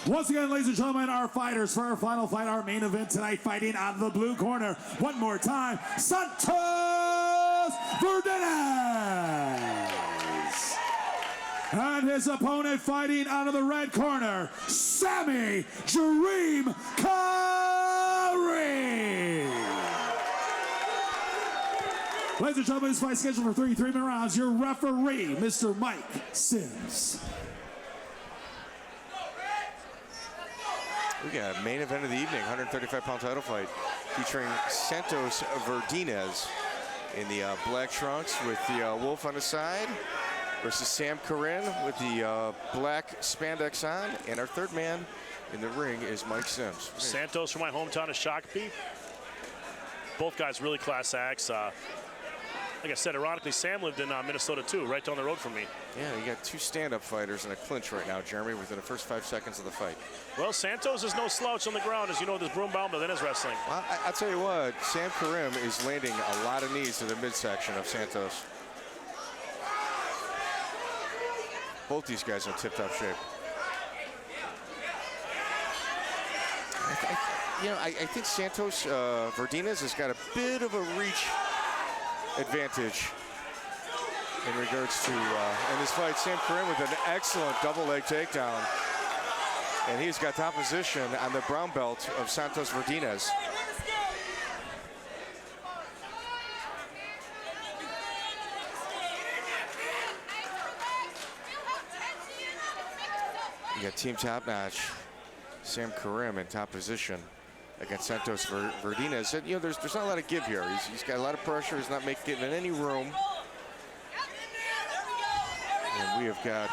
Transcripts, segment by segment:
Once again, ladies and gentlemen, our fighters for our final fight, our main event tonight, fighting out of the blue corner. One more time, Santos Verdinez. And his opponent fighting out of the red corner, Sammy Karim. Ladies and gentlemen, this fight scheduled for 3 3-minute rounds. Your referee, Mr. Mike Sims. We got a main event of the evening, 135-pound title fight featuring Santos Verdinez in the black trunks with the wolf on the side versus Sam Karin with the black spandex on. And our third man in the ring is Mike Sims. Santos from my hometown of Shakopee. Both guys really class acts. Like I said, ironically, Sam lived in Minnesota too, right down the road from me. Yeah, you got two stand-up fighters in a clinch right now, Jeremy, within the first 5 seconds of the fight. Well, Santos is no slouch on the ground, as you know, this broom bound, but then his wrestling. Well, I'll tell you what, Sam Karim is landing a lot of knees to the midsection of Santos. Both these guys are in tip-top shape. I think Santos Verdinez has got a bit of a reach advantage in regards to in this fight. Sam Karin with an excellent double leg takedown, and he's got top position on the brown belt of Santos Verdinez. You got team top notch Sam Karim in top position against Santos Verdinez. And, you know, there's not a lot of give here. He's got a lot of pressure. He's not getting in any room. And we have got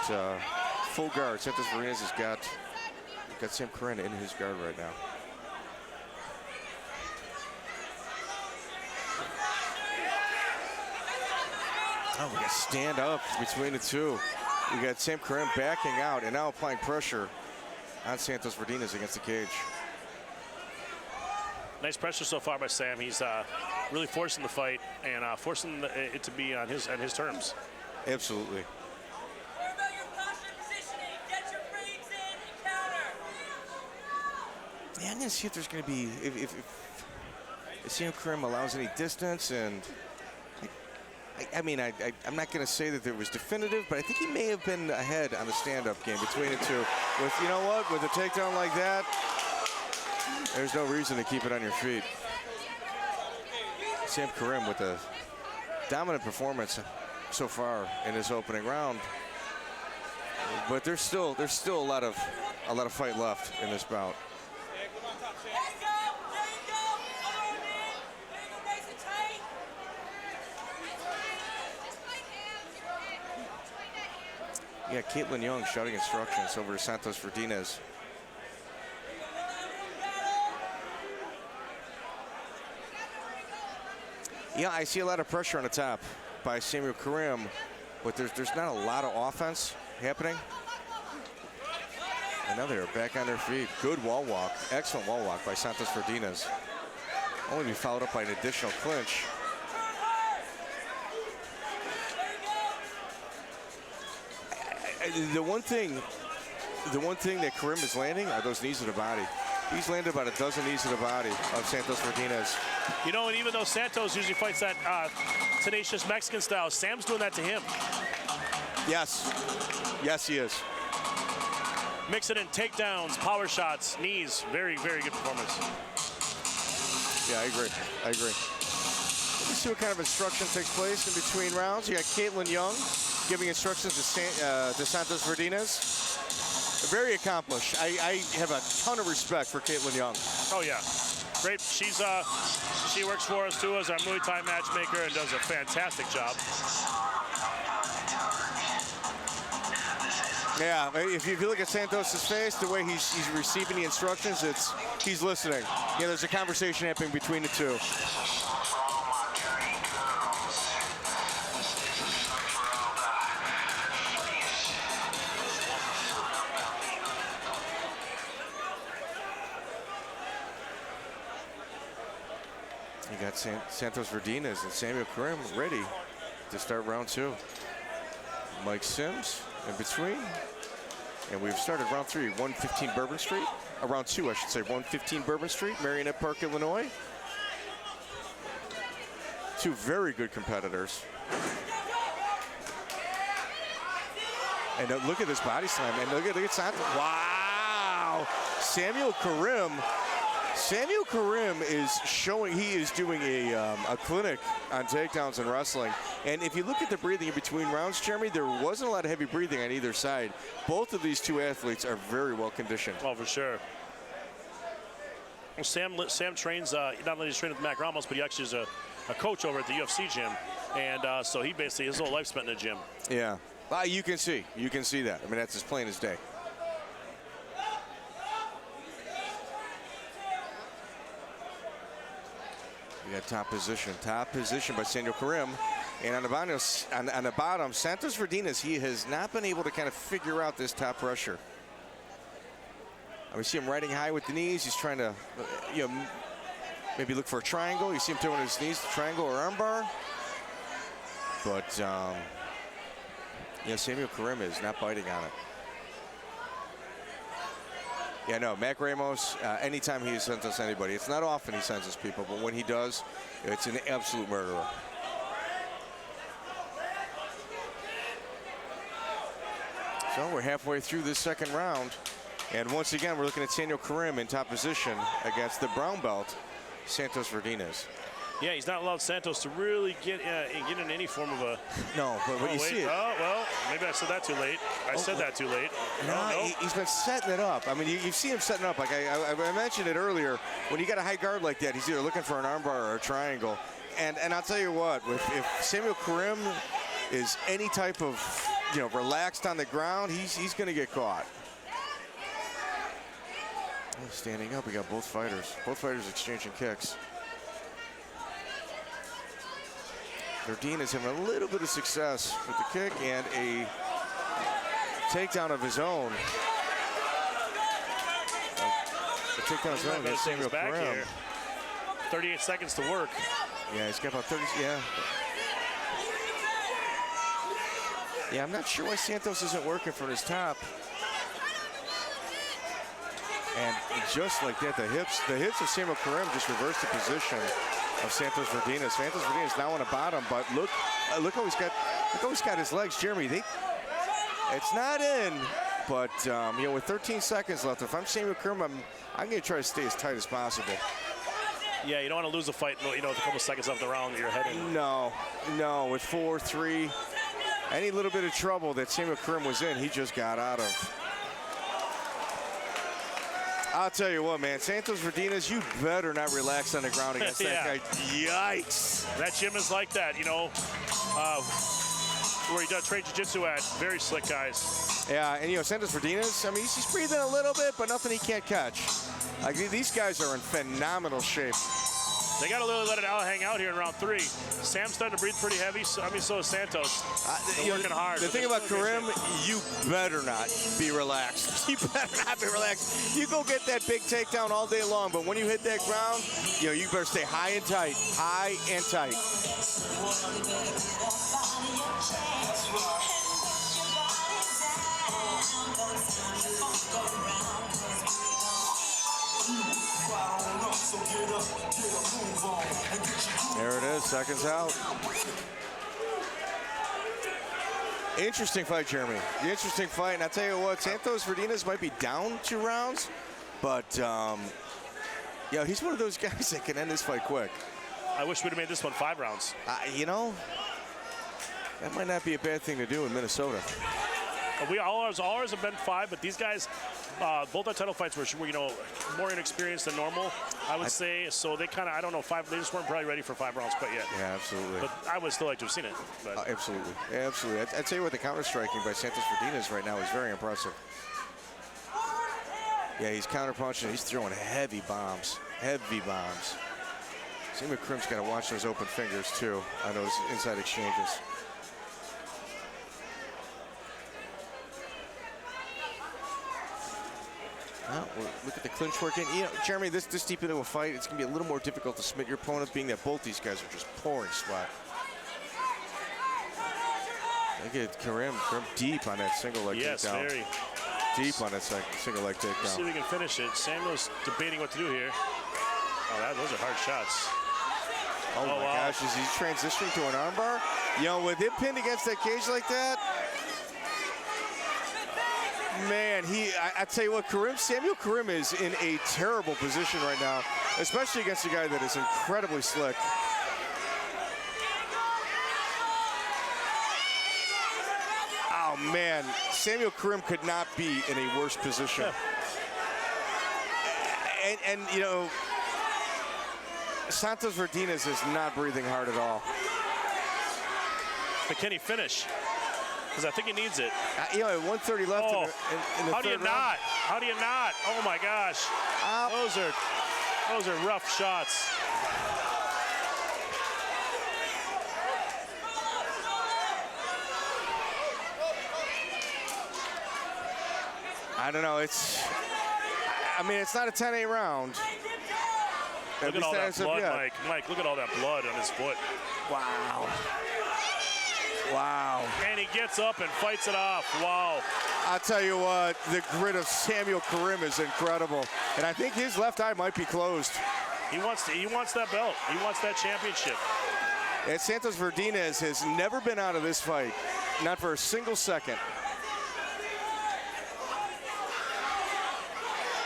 full guard. Santos Verdinez has got Sam Karin in his guard right now. Oh, we got stand up between the two. We got Sam Karin backing out and now applying pressure on Santos Verdinez against the cage. Nice pressure so far by Sam. He's really forcing the fight and forcing it to be on his terms. Absolutely. Yeah, I'm gonna see if there's gonna be if Sam Karim allows any distance, and I'm not gonna say that it was definitive, but I think he may have been ahead on the stand-up game between the two. With, you know what, with a takedown like that, there's no reason to keep it on your feet. Sam Karim with a dominant performance so far in this opening round, but there's still a lot of fight left in this bout. Yeah, Caitlin Young shouting instructions over to Santos Verdinez. Yeah, I see a lot of pressure on the top by Samuel Karim, but there's not a lot of offense happening. And now they're back on their feet. Good wall walk, excellent wall walk by Santos Verdinez. Only be followed up by an additional clinch. The one thing that Karim is landing are those knees to the body. He's landed about a dozen knees to the body of Santos Verdinez. You know, and even though Santos usually fights that tenacious Mexican style, Sam's doing that to him. Yes. Yes, he is. Mixing in takedowns, power shots, knees. Very, very good performance. Yeah, I agree. Let me see what kind of instruction takes place in between rounds. You got Caitlin Young giving instructions to Santos Verdinez. Very accomplished. I have a ton of respect for Caitlin Young. Oh yeah, great. She works for us too as our Muay Thai matchmaker and does a fantastic job. Yeah, if you look at Santos's face, the way he's receiving the instructions, he's listening. Yeah, there's a conversation happening between the two. You got Santos Verdinez and Samuel Karim ready to start round two. Mike Sims in between. And we've started round 3, 115 Bourbon Street. Round 2, I should say, 115 Bourbon Street, Marionette Park, Illinois. Two very good competitors. And look at this body slam, and look at Santos. Wow! Samuel Karim is showing, he is doing a clinic on takedowns and wrestling. And if you look at the breathing in between rounds, Jeremy, there wasn't a lot of heavy breathing on either side. Both of these two athletes are very well conditioned. Oh, for sure. Well, Sam trains, not only does he train with Mac Ramos, but he actually is a coach over at the UFC gym. And so he basically, his whole life spent in the gym. Yeah. You can see that. I mean, that's as plain as day. We got top position by Santos Karim. And on the bottom, Santos Verdinez, he has not been able to kind of figure out this top pressure. We see him riding high with the knees. He's trying to, maybe look for a triangle. You see him throwing his knees, triangle or armbar. But, Samuel Karim is not biting on it. Yeah, no, Mac Ramos, anytime he sends us anybody, it's not often he sends us people, but when he does, it's an absolute murderer. So we're halfway through this second round. And once again, we're looking at Santos Karim in top position against the brown belt, Santos Verdinez. Yeah, he's not allowed Santos to really get in any form of a... No, but when you see it... Oh, well, maybe I said that too late. I said that too late. No, he's been setting it up. I mean, you see him setting it up. Like I mentioned it earlier, when you got a high guard like that, he's either looking for an armbar or a triangle. And I'll tell you what, if Samuel Karim is any type of, relaxed on the ground, he's going to get caught. Standing up, we got both fighters exchanging kicks. Verdinez having a little bit of success with the kick and a takedown of his own. The takedown of his own against Samuel Karim. 38 seconds to work. Yeah, he's got about 30, Yeah, I'm not sure why Santos isn't working from his top. And just like that, the hips of Samuel Karim just reversed the position of Santos Verdinez. Santos Verdinez now on the bottom, but look how he's got his legs, Jeremy. It's not in, but with 13 seconds left, if I'm Samuel Karim, I'm going to try to stay as tight as possible. Yeah, you don't want to lose a fight, with a couple seconds left in the round, you're heading. No, with 4-3, any little bit of trouble that Samuel Karim was in, he just got out of. I'll tell you what, man. Santos Verdinez, you better not relax on the ground against that guy. Yikes. That gym is like that, where he does trade jiu-jitsu at. Very slick guys. Yeah, and, Santos Verdinez, I mean, he's breathing a little bit, but nothing he can't catch. Like, these guys are in phenomenal shape. They got to really let it hang out here in round 3. Sam's starting to breathe pretty heavy. So is Santos. They're working hard. The thing about Karim, you better not be relaxed. You better not be relaxed. You go get that big takedown all day long, but when you hit that ground, you better stay high and tight. High and tight. There it is, seconds out. Interesting fight, Jeremy. Interesting fight, and I'll tell you what, Santos Verdinez might be down 2 rounds, but he's one of those guys that can end this fight quick. I wish we'd have made this one 5 rounds. That might not be a bad thing to do in Minnesota. Ours have been 5, but these guys, both our title fights were more inexperienced than normal, I would say. So they kind of, I don't know, 5. They just weren't probably ready for 5 rounds quite yet. Yeah, absolutely. But I would still like to have seen it. Absolutely, absolutely. I'd tell you what, the counter striking by Santos Verdinez right now is very impressive. Yeah, he's counter punching. He's throwing heavy bombs. Heavy bombs. Samuel Karim's got to watch those open fingers too on those inside exchanges. Well, look at the clinch working. Jeremy, this deep into a fight, it's going to be a little more difficult to submit your opponent, being that both these guys are just pouring sweat. Look at Karim deep on that single leg takedown. Yes, very. deep on that single leg takedown. See if we can finish it. Samuel's debating what to do here. Oh, those are hard shots. Oh my gosh, is he transitioning to an armbar? You know, with him pinned against that cage like that, man, I tell you what, Samuel Karim is in a terrible position right now, especially against a guy that is incredibly slick. Oh man, Samuel Karim could not be in a worse position. And you know, Santos Verdinez is not breathing hard at all. But can he finish? Because I think he needs it. You know, 1:30 left in the how do you third round. not? How do you not? Oh my gosh. Those are rough shots. I don't know. I mean, it's not a 10-8 round. Look at all that blood, Mike. Mike, look at all that blood on his foot. Wow. Wow. And he gets up and fights it off. Wow. I'll tell you what, the grit of Samuel Karim is incredible. And I think his left eye might be closed. He wants that belt. He wants that championship. And Santos Verdinez has never been out of this fight, not for a single second.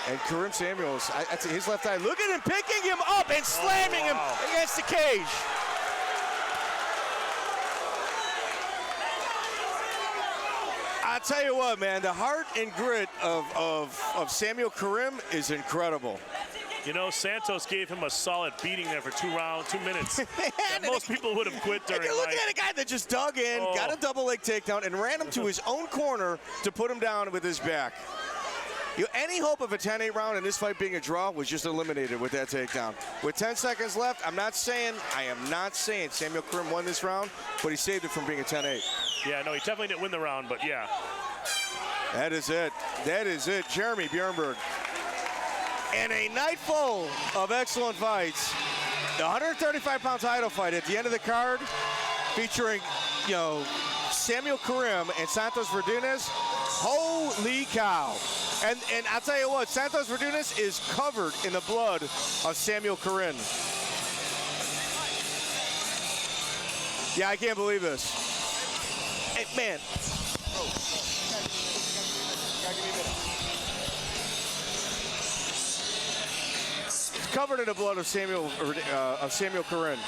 And Karim Samuels, his left eye, look at him picking him up and slamming him against the cage. I tell you what, man, the heart and grit of Samuel Karim is incredible. You know, Santos gave him a solid beating there for 2 minutes. Most people would have quit during. You're looking at a guy that just dug in, got a double leg takedown, and ran him to his own corner to put him down with his back. Any hope of a 10-8 round in this fight being a draw was just eliminated with that takedown. With 10 seconds left, I am not saying Samuel Karim won this round, but he saved it from being a 10-8. Yeah, no, he definitely didn't win the round, but yeah. That is it. That is it. Jeremy Bjornberg. And a night full of excellent fights. The 135-pound title fight at the end of the card, featuring, Samuel Karim and Santos Verdinez. Holy cow. And I'll tell you what, Santos Verdinez is covered in the blood of Samuel Karim. Yeah, I can't believe this. Hey, man. It's covered in the blood of Samuel Karim.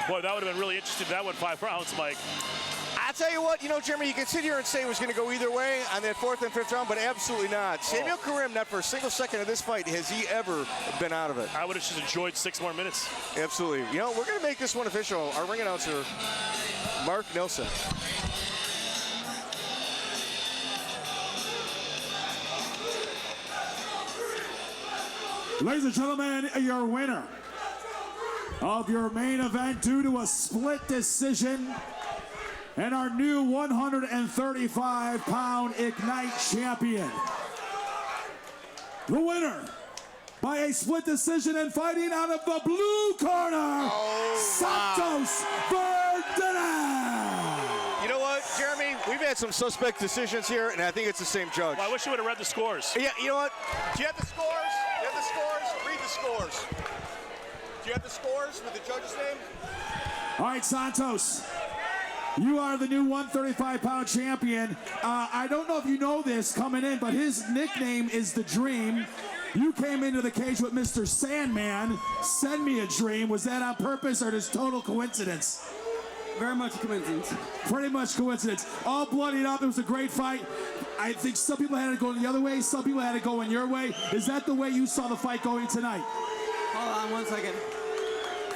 Boy, that would have been really interesting if that went 5 rounds, Mike. I'll tell you what, Jeremy, you can sit here and say it was going to go either way on that 4th and 5th round, but absolutely not. Samuel Karim, not for a single second of this fight has he ever been out of it. I would have just enjoyed 6 more minutes. Absolutely. We're going to make this one official. Our ring announcer, Mark Nelson. Ladies and gentlemen, your winner of your main event due to a split decision, and our new 135-pound Ignite champion. The winner by a split decision and fighting out of the blue corner, Santos Verdinez. You know what, Jeremy? We've had some suspect decisions here, and I think it's the same judge. Well, I wish you would have read the scores. Yeah, you know what? Do you have the scores? Do you have the scores? Read the scores. Do you have the scores with the judge's name? All right, Santos. You are the new 135-pound champion. I don't know if you know this coming in, but his nickname is The Dream. You came into the cage with Mr. Sandman. Send me a dream. Was that on purpose or just total coincidence? Very much a coincidence. Pretty much coincidence. All bloodied up. It was a great fight. I think some people had it going the other way. Some people had it going your way. Is that the way you saw the fight going tonight? Hold on 1 second.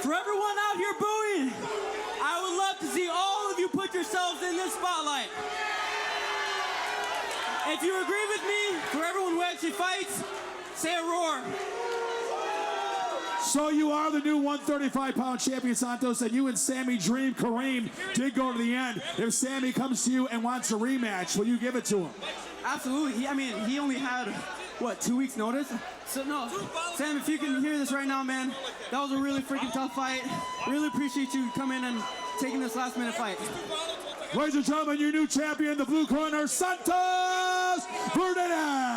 For everyone out here booing, I would love to see all of you put yourselves in this spotlight. If you agree with me, for everyone who actually fights, say a roar. So you are the new 135-pound champion, Santos, and you and Sammy Dream Karim did go to the end. If Sammy comes to you and wants a rematch, will you give it to him? Absolutely. He only had, 2 weeks notice? So no, Sam, if you can hear this right now, man, that was a really freaking tough fight. Really appreciate you coming and taking this last-minute fight. Ladies and gentlemen, your new champion, the blue corner, Santos Verdinez.